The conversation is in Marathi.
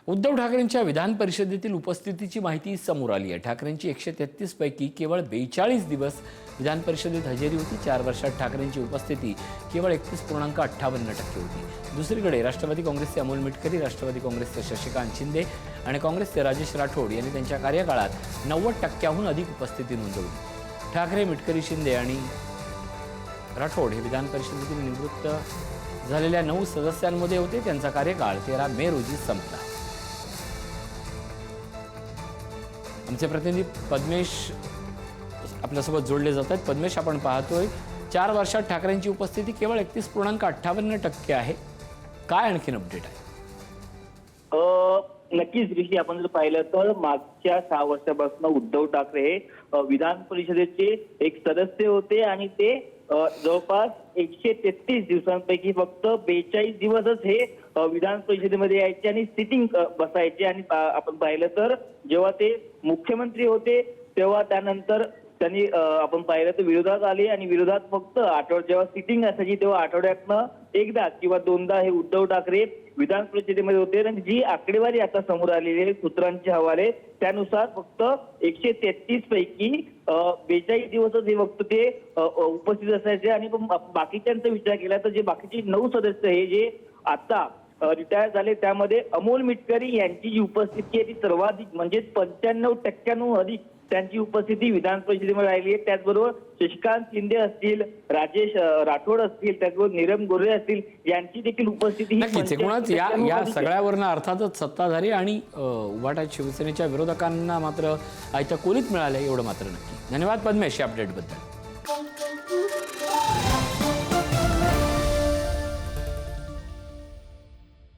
उद्धव ठाकरेंच्या विधान परिषदेतील उपस्थितीची माहिती समोर आली आहे। ठाकरेंची 133 पैकी केवळ 42 दिवस विधान परिषदेत हजेरी होती। 4 वर्षात ठाकरेंची उपस्थिती केवळ 31.58% होती। दुसरीकडे राष्ट्रवादी काँग्रेसचे अमोल मिटकरी, राष्ट्रवादी काँग्रेसचे शशिकांत शिंदे आणि काँग्रेसचे राजेश राठोड यांनी त्यांच्या कार्यकाळात 90%हून अधिक उपस्थिती नोंदवली। ठाकरे, मिटकरी, शिंदे आणि राठोड हे विधान परिषदेतील निवृत्त झालेल्या 9 सदस्यांमध्ये होते। त्यांचा कार्यकाळ 13 मे रोजी संपला। आमचे प्रतिनिधी पद्मेश आपल्यासोबत जोडले जातात। पद्मेश, आपण पाहतोय 4 वर्षात ठाकरेंची उपस्थिती केवळ 31.58% आहे। काय आणखीन अपडेट आहे? नक्कीच ऋषी, आपण जर पाहिलं तर मागच्या 6 वर्षापासून उद्धव ठाकरे हे विधान परिषदेचे एक सदस्य होते आणि ते जवळपास 133 दिवसांपैकी फक्त 42 दिवसच हे विधान परिषदेमध्ये यायचे आणि सिटिंग बसायचे। आणि आपण पाहिलं तर जेव्हा ते मुख्यमंत्री होते तेव्हा त्यानंतर त्यांनी आपण पाहिलं तर विरोधात आले आणि विरोधात फक्त जेव्हा सिटिंग असायची तेव्हा आठवड्यातनं एकदा किंवा दोनदा हे उद्धव ठाकरे विधान परिषदेमध्ये होते। आणि जी आकडेवारी आता समोर आलेली आहे सूत्रांचे हवाले त्यानुसार फक्त 133 पैकी 42 दिवसच हे फक्त ते उपस्थित असायचे। आणि बाकीच्यांचा विचार केला तर जे बाकीचे 9 सदस्य हे जे आता रिटायर झाले त्यामध्ये अमोल मिटकरी यांची जी उपस्थिती आहे ती सर्वाधिक म्हणजे 95%हून अधिक त्यांची उपस्थिती विधान परिषदेमध्ये राहिली आहे। त्याचबरोबर शशिकांत शिंदे असतील, राजेश राठोड असतील, त्याचबरोबर नीरम गोरे असतील यांची देखील उपस्थिती नक्कीच एकूणच या सगळ्यावरनं अर्थातच सत्ताधारी आणि उभाटा शिवसेनेच्या विरोधकांना मात्र आयत्या कोलीत मिळाले एवढं मात्र नक्की। धन्यवाद पद्मेश या अपडेटबद्दल।